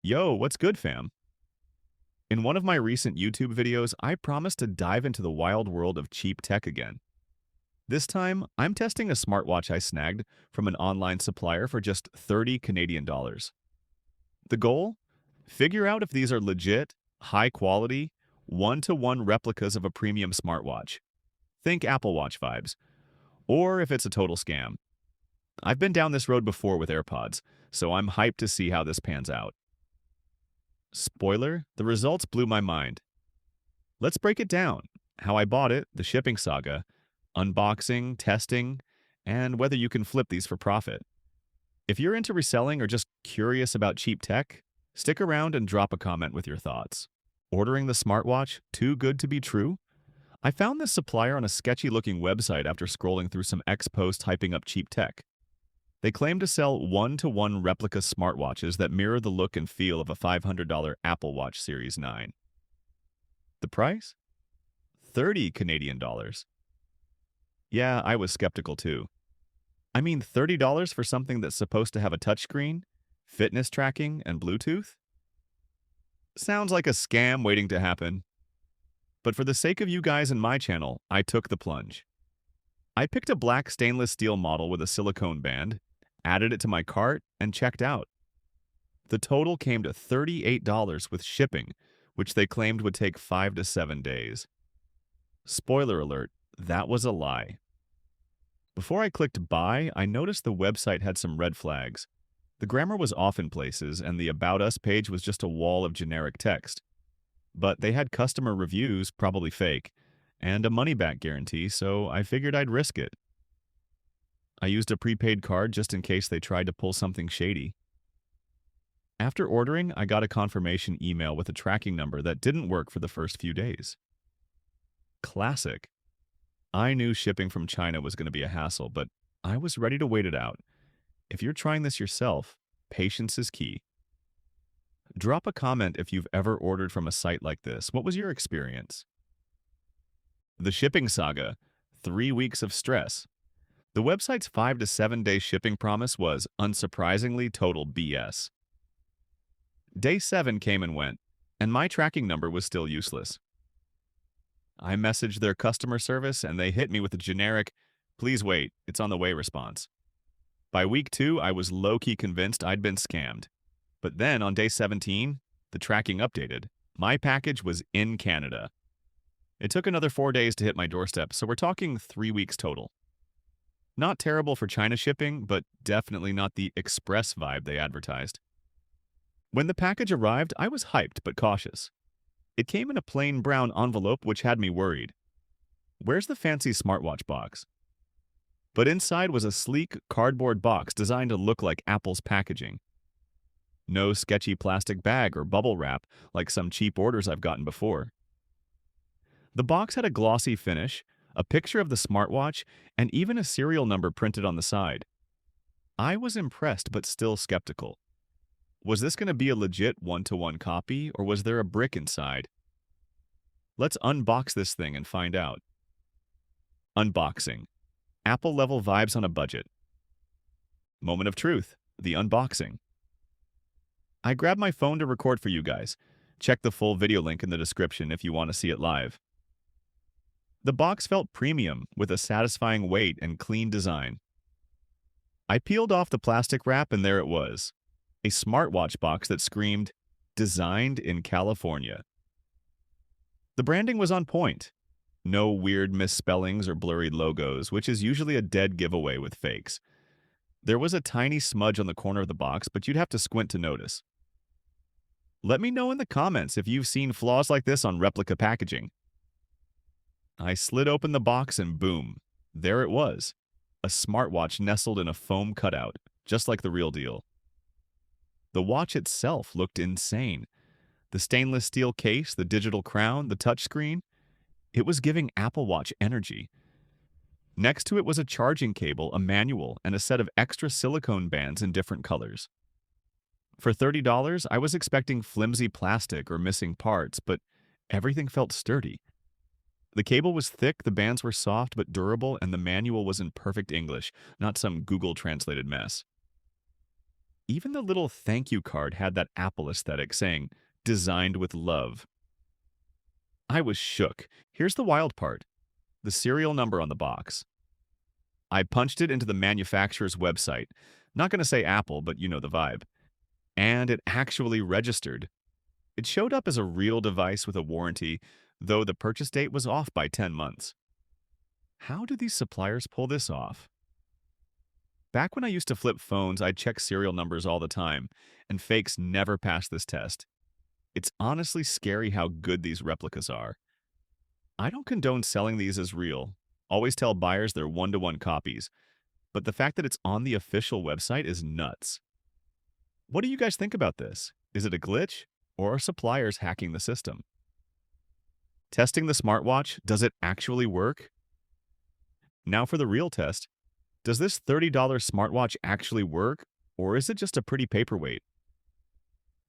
Yo, what's good, fam? In one of my recent YouTube videos, I promised to dive into the wild world of cheap tech again. This time, I'm testing a smartwatch I snagged from an online supplier for just 30 Canadian dollars. The goal? Figure out if these are legit, high quality, one-to-one replicas of a premium smartwatch. Think Apple Watch vibes. Or if it's a total scam. I've been down this road before with AirPods, so I'm hyped to see how this pans out. Spoiler, the results blew my mind. Let's break it down. How I bought it, the shipping saga, unboxing, testing, and whether you can flip these for profit. If you're into reselling or just curious about cheap tech, stick around and drop a comment with your thoughts. Ordering the smartwatch, too good to be true? I found this supplier on a sketchy looking website after scrolling through some ex posts hyping up cheap tech. They claim to sell one-to-one replica smartwatches that mirror the look and feel of a $500 Apple Watch Series 9. The price? 30 Canadian dollars. Yeah, I was skeptical too. I mean, $30 for something that's supposed to have a touchscreen, fitness tracking, and Bluetooth? Sounds like a scam waiting to happen. But for the sake of you guys and my channel, I took the plunge. I picked a black stainless steel model with a silicone band, added it to my cart, and checked out. The total came to $38 with shipping, which they claimed would take 5 to 7 days. Spoiler alert, that was a lie. Before I clicked buy, I noticed the website had some red flags. The grammar was off in places, and the About Us page was just a wall of generic text. But they had customer reviews, probably fake, and a money-back guarantee, so I figured I'd risk it. I used a prepaid card just in case they tried to pull something shady. After ordering, I got a confirmation email with a tracking number that didn't work for the first few days. Classic. I knew shipping from China was going to be a hassle, but I was ready to wait it out. If you're trying this yourself, patience is key. Drop a comment if you've ever ordered from a site like this. What was your experience? The shipping saga. 3 weeks of stress. The website's 5 to 7 day shipping promise was, unsurprisingly, total BS. Day 7 came and went, and my tracking number was still useless. I messaged their customer service, and they hit me with a generic, "Please wait, it's on the way" response. By week 2, I was low-key convinced I'd been scammed. But then, on day 17, the tracking updated. My package was in Canada. It took another 4 days to hit my doorstep, so we're talking 3 weeks total. Not terrible for China shipping, but definitely not the express vibe they advertised. When the package arrived, I was hyped but cautious. It came in a plain brown envelope, which had me worried. Where's the fancy smartwatch box? But inside was a sleek, cardboard box designed to look like Apple's packaging. No sketchy plastic bag or bubble wrap like some cheap orders I've gotten before. The box had a glossy finish, a picture of the smartwatch, and even a serial number printed on the side. I was impressed but still skeptical. Was this going to be a legit one-to-one copy, or was there a brick inside? Let's unbox this thing and find out. Unboxing. Apple-level vibes on a budget. Moment of truth. The unboxing. I grabbed my phone to record for you guys. Check the full video link in the description if you want to see it live. The box felt premium, with a satisfying weight and clean design. I peeled off the plastic wrap, and there it was. A smartwatch box that screamed, "Designed in California." The branding was on point. No weird misspellings or blurry logos, which is usually a dead giveaway with fakes. There was a tiny smudge on the corner of the box, but you'd have to squint to notice. Let me know in the comments if you've seen flaws like this on replica packaging. I slid open the box and boom, there it was. A smartwatch nestled in a foam cutout, just like the real deal. The watch itself looked insane. The stainless steel case, the digital crown, the touchscreen. It was giving Apple Watch energy. Next to it was a charging cable, a manual, and a set of extra silicone bands in different colors. For $30, I was expecting flimsy plastic or missing parts, but everything felt sturdy. The cable was thick, the bands were soft but durable, and the manual was in perfect English, not some Google translated mess. Even the little thank you card had that Apple aesthetic saying, designed with love. I was shook. Here's the wild part, the serial number on the box. I punched it into the manufacturer's website. Not going to say Apple, but you know the vibe. And it actually registered. It showed up as a real device with a warranty, though the purchase date was off by 10 months. How do these suppliers pull this off? Back when I used to flip phones, I'd check serial numbers all the time, and fakes never passed this test. It's honestly scary how good these replicas are. I don't condone selling these as real. Always tell buyers they're one-to-one copies, but the fact that it's on the official website is nuts. What do you guys think about this? Is it a glitch, or are suppliers hacking the system? Testing the smartwatch, does it actually work? Now for the real test. Does this $30 smartwatch actually work, or is it just a pretty paperweight?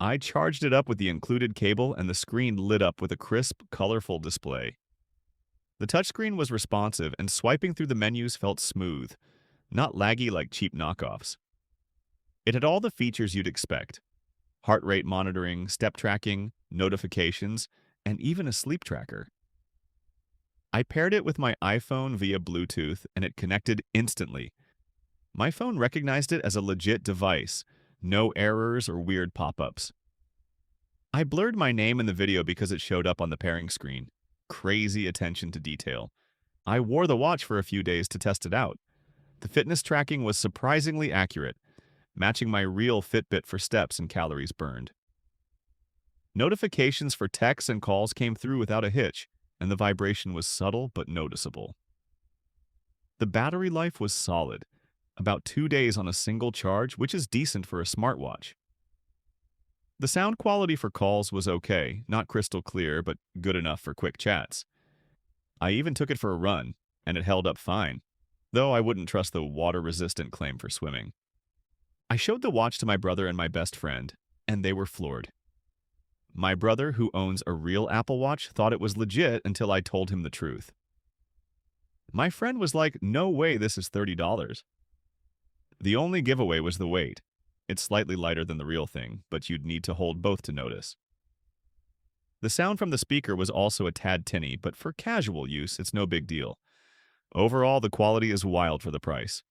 I charged it up with the included cable and the screen lit up with a crisp, colorful display. The touchscreen was responsive and swiping through the menus felt smooth, not laggy like cheap knockoffs. It had all the features you'd expect: heart rate monitoring, step tracking, notifications, and even a sleep tracker. I paired it with my iPhone via Bluetooth and it connected instantly. My phone recognized it as a legit device, no errors or weird pop-ups. I blurred my name in the video because it showed up on the pairing screen. Crazy attention to detail. I wore the watch for a few days to test it out. The fitness tracking was surprisingly accurate, matching my real Fitbit for steps and calories burned. Notifications for texts and calls came through without a hitch, and the vibration was subtle but noticeable. The battery life was solid, about 2 days on a single charge, which is decent for a smartwatch. The sound quality for calls was okay, not crystal clear, but good enough for quick chats. I even took it for a run, and it held up fine, though I wouldn't trust the water-resistant claim for swimming. I showed the watch to my brother and my best friend, and they were floored. My brother, who owns a real Apple Watch, thought it was legit until I told him the truth. My friend was like, "No way this is $30. The only giveaway was the weight. It's slightly lighter than the real thing, but you'd need to hold both to notice. The sound from the speaker was also a tad tinny, but for casual use, it's no big deal. Overall, the quality is wild for the price.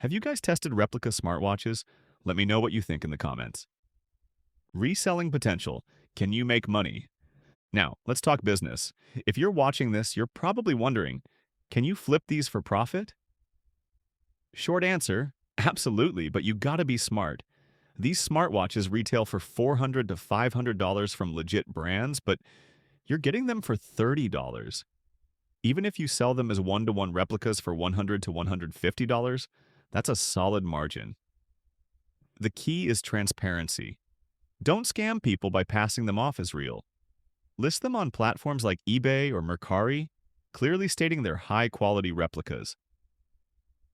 Have you guys tested replica smartwatches? Let me know what you think in the comments. Reselling potential. Can you make money? Now, let's talk business. If you're watching this, you're probably wondering, can you flip these for profit? Short answer, absolutely, but you gotta be smart. These smartwatches retail for $400 to $500 from legit brands, but you're getting them for $30. Even if you sell them as one-to-one replicas for $100 to $150, that's a solid margin. The key is transparency. Don't scam people by passing them off as real. List them on platforms like eBay or Mercari, clearly stating they're high-quality replicas.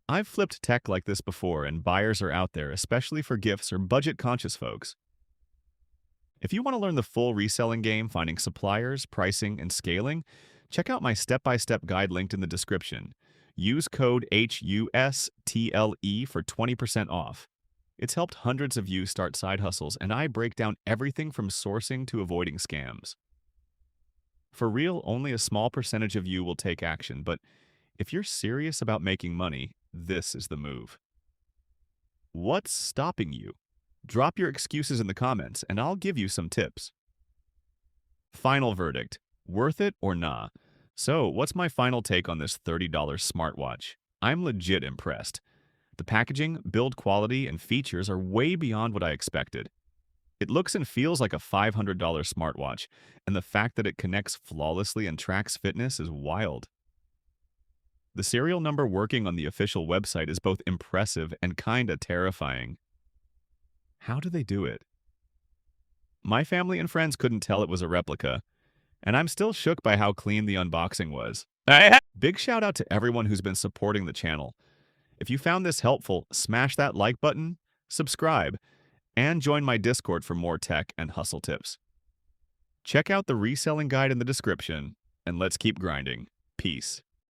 I've flipped tech like this before, and buyers are out there, especially for gifts or budget-conscious folks. If you want to learn the full reselling game, finding suppliers, pricing, and scaling, check out my step-by-step guide linked in the description. Use code HUSTLE for 20% off. It's helped hundreds of you start side hustles, and I break down everything from sourcing to avoiding scams. For real, only a small percentage of you will take action, but if you're serious about making money, this is the move. What's stopping you? Drop your excuses in the comments, and I'll give you some tips. Final verdict. Worth it or nah? So, what's my final take on this $30 smartwatch? I'm legit impressed. The packaging, build quality, and features are way beyond what I expected. It looks and feels like a $500 smartwatch, and the fact that it connects flawlessly and tracks fitness is wild. The serial number working on the official website is both impressive and kinda terrifying. How do they do it? My family and friends couldn't tell it was a replica, and I'm still shook by how clean the unboxing was. Big shout out to everyone who's been supporting the channel. If you found this helpful, smash that like button, subscribe, and join my Discord for more tech and hustle tips. Check out the reselling guide in the description, and let's keep grinding. Peace.